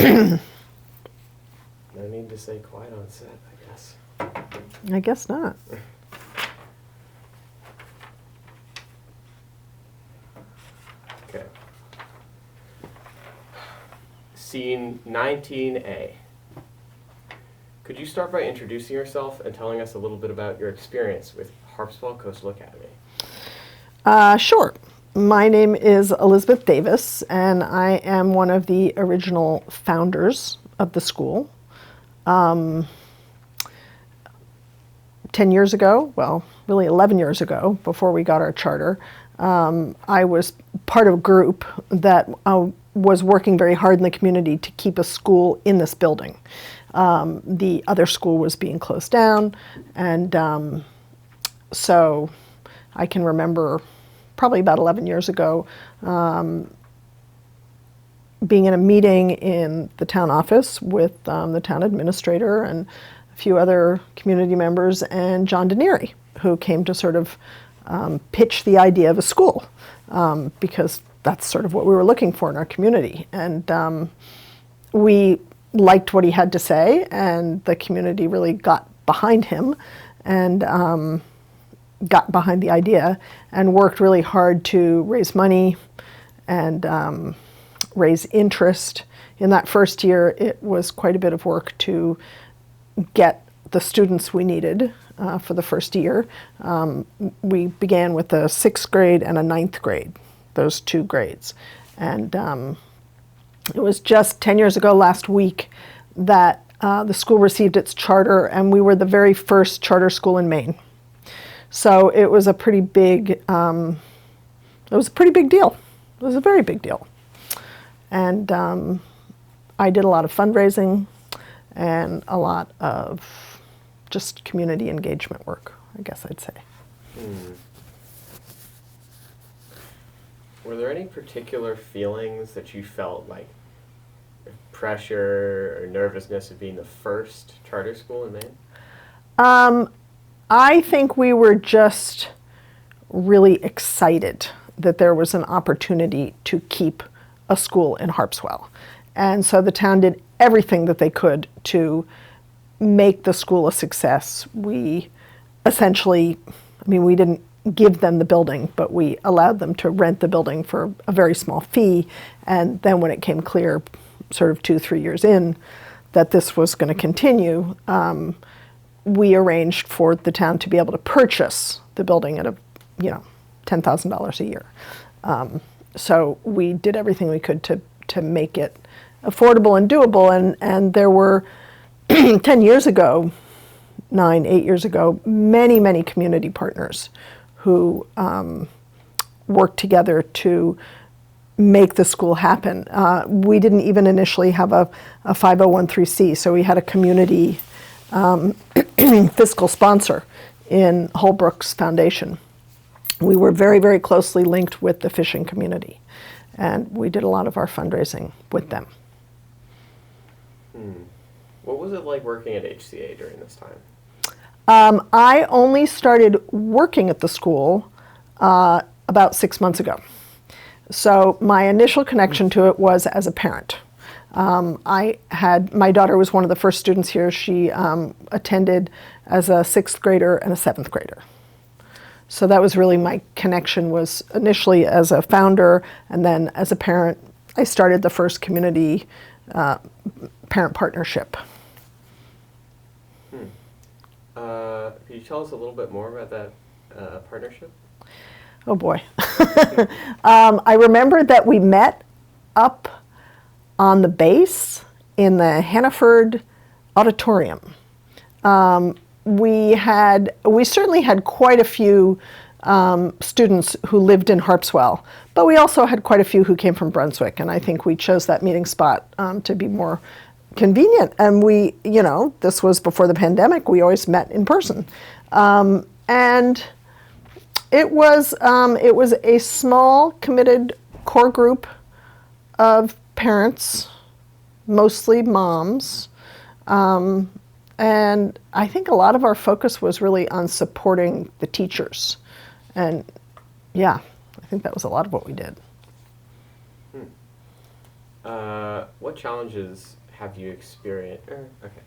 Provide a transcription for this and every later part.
No need to say quiet on set, I guess. I guess not. Okay. Scene 19A. Could you start by introducing yourself and telling us a little bit about your experience with Harpswell Coastal Academy? Sure. My name is Elizabeth Davis, and I am one of the original founders of the school. 10 years ago, well, really 11 years ago, before we got our charter, I was part of a group that was working very hard in the community to keep a school in this building. The other school was being closed down, and so I can remember probably about 11 years ago being in a meeting in the town office with the town administrator and a few other community members and John Denieri, who came to sort of pitch the idea of a school, because that's sort of what we were looking for in our community. And we liked what he had to say, and the community really got behind him and got behind the idea and worked really hard to raise money and raise interest. In that first year, it was quite a bit of work to get the students we needed for the first year. We began with a 6th grade and a 9th grade, those 2 grades. And it was just 10 years ago last week that the school received its charter, and we were the very first charter school in Maine. So it was a pretty big, it was a pretty big deal. It was a very big deal. And I did a lot of fundraising and a lot of just community engagement work, I guess I'd say. Were there any particular feelings that you felt, like pressure or nervousness of being the first charter school in Maine? I think we were just really excited that there was an opportunity to keep a school in Harpswell. And so the town did everything that they could to make the school a success. We essentially, we didn't give them the building, but we allowed them to rent the building for a very small fee. And then when it came clear, sort of 2-3 years in, that this was going to continue, we arranged for the town to be able to purchase the building at $10,000 a year. So we did everything we could to make it affordable and doable. And there were 10 years ago, 8 years ago, many community partners who worked together to make the school happen. We didn't even initially have a 501(c), so we had a community fiscal sponsor in Holbrook's Foundation. We were very closely linked with the fishing community, and we did a lot of our fundraising with them. What was it like working at HCA during this time? I only started working at the school about 6 months ago. So my initial connection to it was as a parent. My daughter was one of the first students here. She attended as a 6th grader and a 7th grader. So that was really my connection, was initially as a founder, and then as a parent, I started the first community parent partnership. Could you tell us a little bit more about that partnership? Oh boy. I remember that we met up on the base in the Hannaford Auditorium. We certainly had quite a few students who lived in Harpswell, but we also had quite a few who came from Brunswick, and I think we chose that meeting spot to be more convenient. And we, this was before the pandemic, we always met in person. And it was a small, committed core group of parents, mostly moms, and I think a lot of our focus was really on supporting the teachers. And yeah, I think that was a lot of what we did. What challenges have you experienced? Okay,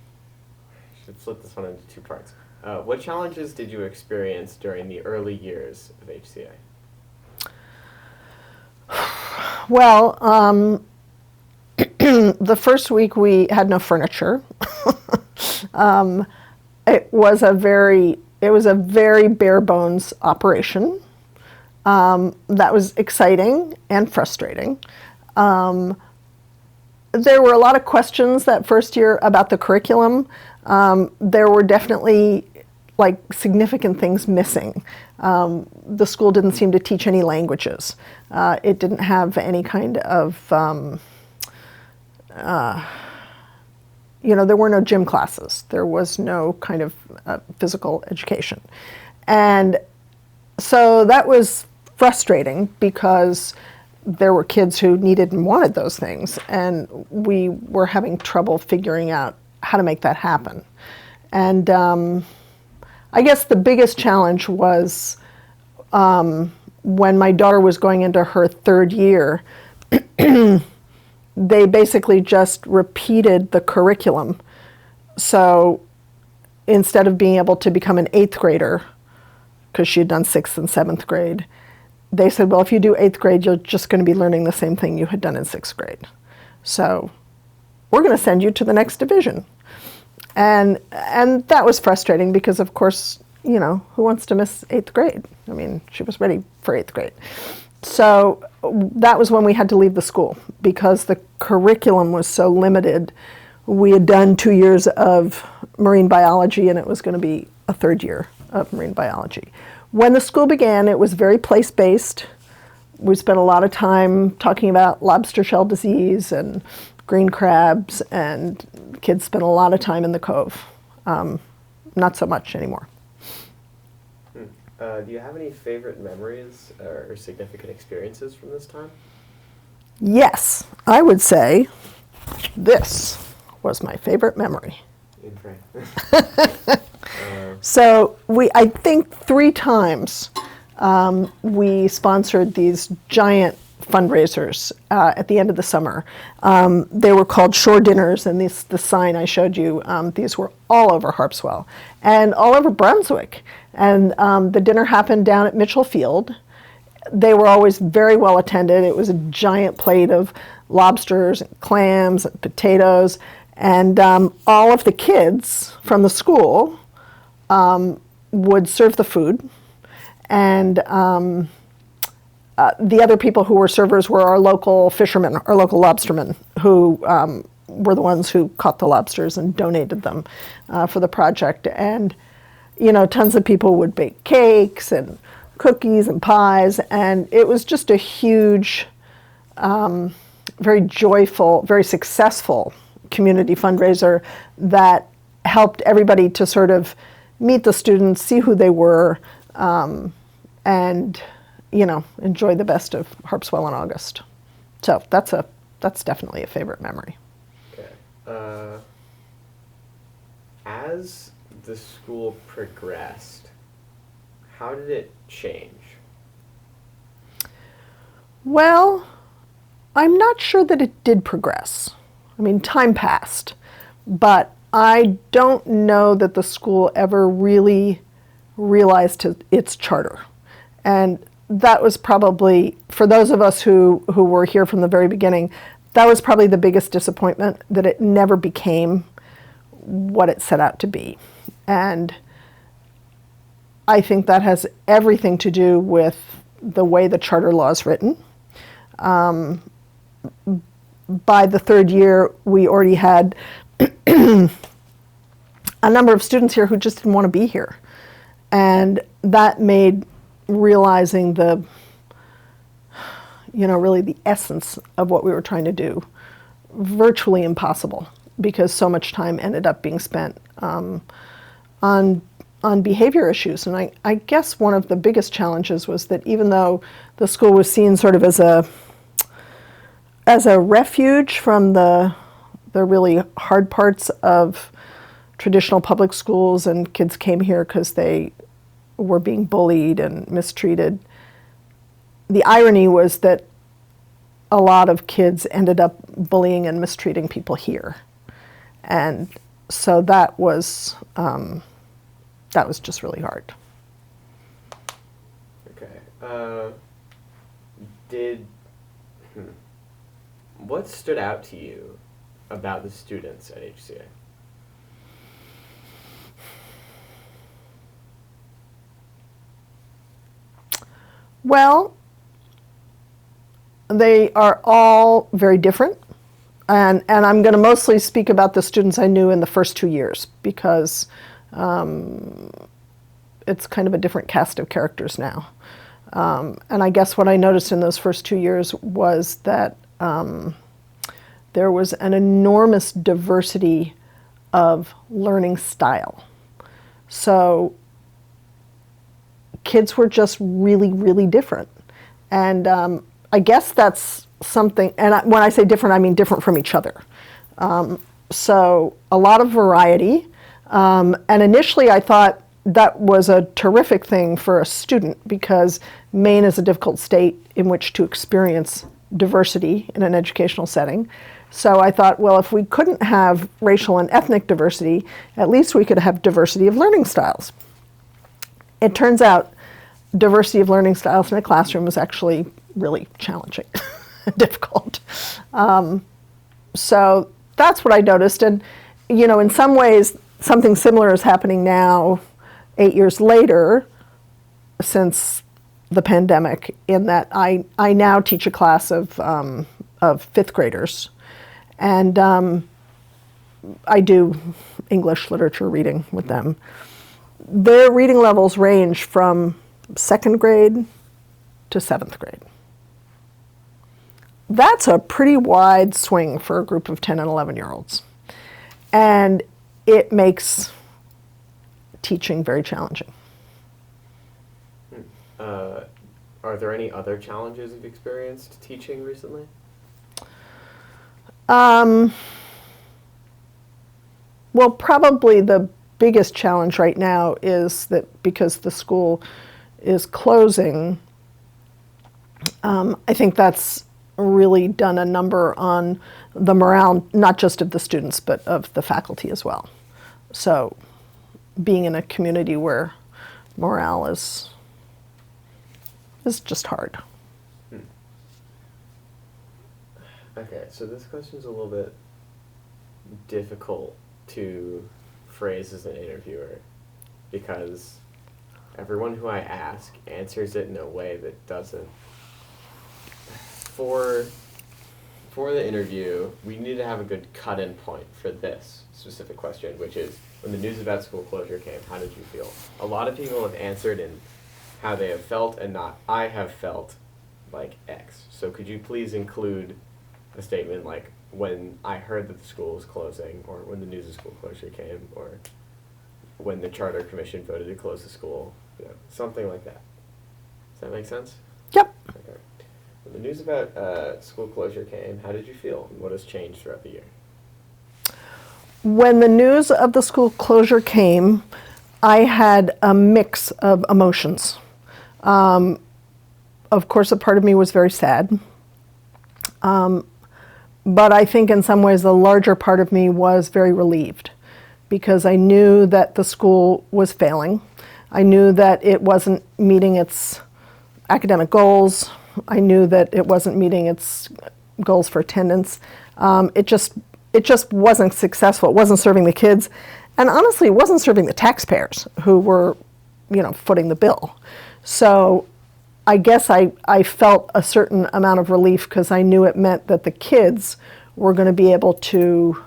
should split this one into two parts. What challenges did you experience during the early years of HCA? Well, the first week we had no furniture. It was a very bare bones operation. That was exciting and frustrating. There were a lot of questions that first year about the curriculum. There were definitely significant things missing. The school didn't seem to teach any languages. It didn't have any kind of, there were no gym classes. There was no kind of physical education. And so that was frustrating because there were kids who needed and wanted those things, and we were having trouble figuring out how to make that happen. And I guess the biggest challenge was when my daughter was going into her third year, they basically just repeated the curriculum. So instead of being able to become an 8th grader, because she had done 6th and 7th grade, they said, well, if you do 8th grade, you're just going to be learning the same thing you had done in 6th grade. So we're going to send you to the next division. And that was frustrating because, of course, who wants to miss 8th grade? I mean, she was ready for 8th grade. So that was when we had to leave the school because the curriculum was so limited. We had done 2 years of marine biology, and it was going to be a 3rd year of marine biology. When the school began, it was very place-based. We spent a lot of time talking about lobster shell disease and green crabs, and kids spent a lot of time in the cove. Not so much anymore. Do you have any favorite memories or significant experiences from this time? Yes, I would say this was my favorite memory. In Frank. So I think 3 times we sponsored these giant fundraisers at the end of the summer. They were called Shore Dinners, and the sign I showed you, these were all over Harpswell and all over Brunswick. And the dinner happened down at Mitchell Field. They were always very well attended. It was a giant plate of lobsters and clams and potatoes. And all of the kids from the school would serve the food. And the other people who were servers were our local fishermen, our local lobstermen, who were the ones who caught the lobsters and donated them for the project. And, tons of people would bake cakes and cookies and pies. And it was just a huge, very joyful, very successful community fundraiser that helped everybody to sort of meet the students, see who they were, and enjoy the best of Harpswell in August. So that's definitely a favorite memory. Okay. As the school progressed, how did it change? Well, I'm not sure that it did progress. I mean, time passed, but I don't know that the school ever really realized its charter. And that was probably, for those of us who were here from the very beginning, that was probably the biggest disappointment, that it never became what it set out to be. And I think that has everything to do with the way the charter law is written. By the 3rd year, we already had a number of students here who just didn't want to be here. And that made realizing really the essence of what we were trying to do virtually impossible, because so much time ended up being spent on behavior issues. And I guess one of the biggest challenges was that even though the school was seen sort of as a refuge from the really hard parts of traditional public schools, and kids came here because they were being bullied and mistreated, the irony was that a lot of kids ended up bullying and mistreating people here. And so that was just really hard. Okay. What stood out to you about the students at HCA? Well, they are all very different. And I'm going to mostly speak about the students I knew in the first 2 years because it's kind of a different cast of characters now. And I guess what I noticed in those first 2 years was that there was an enormous diversity of learning style. So kids were just really, really different. And I guess that's something, and when I say different, I mean different from each other. So a lot of variety. And initially I thought that was a terrific thing for a student because Maine is a difficult state in which to experience diversity in an educational setting. So I thought, well, if we couldn't have racial and ethnic diversity, at least we could have diversity of learning styles. It turns out diversity of learning styles in a classroom is actually really challenging, difficult. So that's what I noticed. And, you know, in some ways, something similar is happening now, 8 years later, since the pandemic, in that I now teach a class of fifth graders. And I do English literature reading with them. Their reading levels range from second grade to seventh grade. That's a pretty wide swing for a group of 10 and 11-year-olds. And it makes teaching very challenging. Are there any other challenges you've experienced teaching recently? Well, probably the biggest challenge right now is that because the school is closing, I think that's really done a number on the morale, not just of the students, but of the faculty as well. So being in a community where morale is just hard. Okay, so this question's a little bit difficult to phrase as an interviewer because everyone who I ask answers it in a way that doesn't. For the interview, we need to have a good cut-in point for this specific question, which is, when the news about school closure came, how did you feel? A lot of people have answered in how they have felt and not, I have felt like X. So could you please include a statement like, when I heard that the school was closing, or when the news of school closure came, or when the charter commission voted to close the school, you know, something like that. Does that make sense? Yep. Okay. When the news about school closure came, how did you feel, and what has changed throughout the year? When the news of the school closure came, I had a mix of emotions. Of course, a part of me was very sad. But I think in some ways the larger part of me was very relieved because I knew that the school was failing. I knew that it wasn't meeting its academic goals. I knew that it wasn't meeting its goals for attendance. It just wasn't successful. It wasn't serving the kids. And honestly, it wasn't serving the taxpayers who were, you know, footing the bill. So I guess I felt a certain amount of relief because I knew it meant that the kids were going to be able to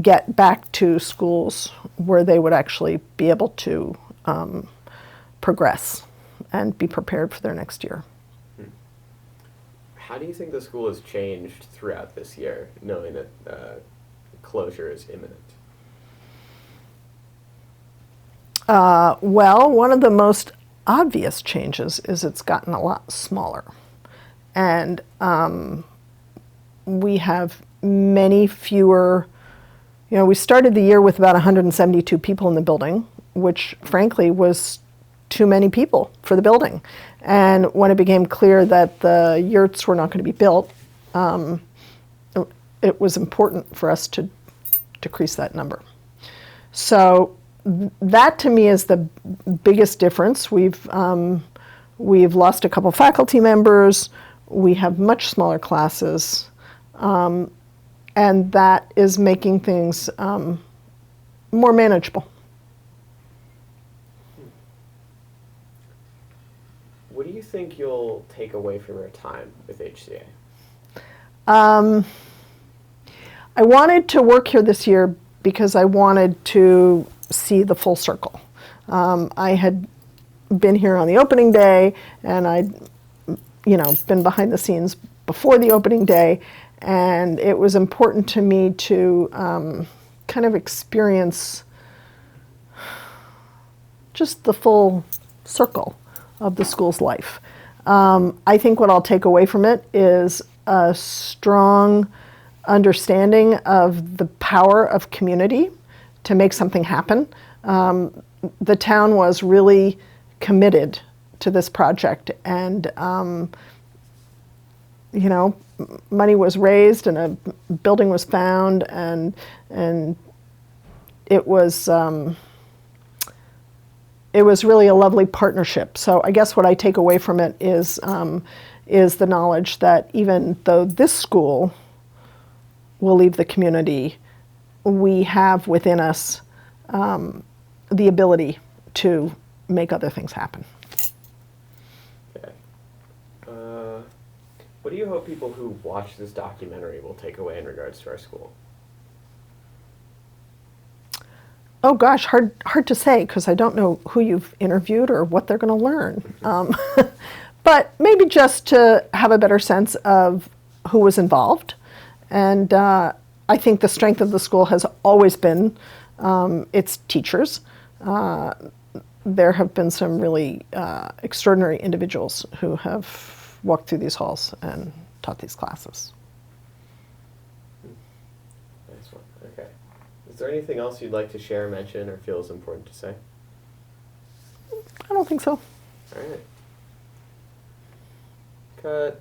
get back to schools where they would actually be able to progress and be prepared for their next year. How do you think the school has changed throughout this year, knowing that closure is imminent? Well, one of the most obvious changes is it's gotten a lot smaller. And we have many fewer, we started the year with about 172 people in the building, which frankly was too many people for the building. And when it became clear that the yurts were not going to be built, it was important for us to decrease that number. So that to me is the biggest difference. We've lost a couple faculty members. We have much smaller classes, and that is making things more manageable. What do you think you'll take away from your time with HCA? I wanted to work here this year because I wanted to see the full circle. I had been here on the opening day, and I'd been behind the scenes before the opening day, and it was important to me to kind of experience just the full circle of the school's life. I think what I'll take away from it is a strong understanding of the power of community to make something happen. The town was really committed to this project, and money was raised and a building was found, and it was really a lovely partnership. So I guess what I take away from it is the knowledge that even though this school will leave the community, we have within us the ability to make other things happen. Okay. What do you hope people who watch this documentary will take away in regards to our school? Oh gosh, hard to say, because I don't know who you've interviewed or what they're going to learn. But maybe just to have a better sense of who was involved. And I think the strength of the school has always been its teachers. There have been some really extraordinary individuals who have walked through these halls and taught these classes. Nice one. Okay. Is there anything else you'd like to share, mention, or feel is important to say? I don't think so. All right. Cut.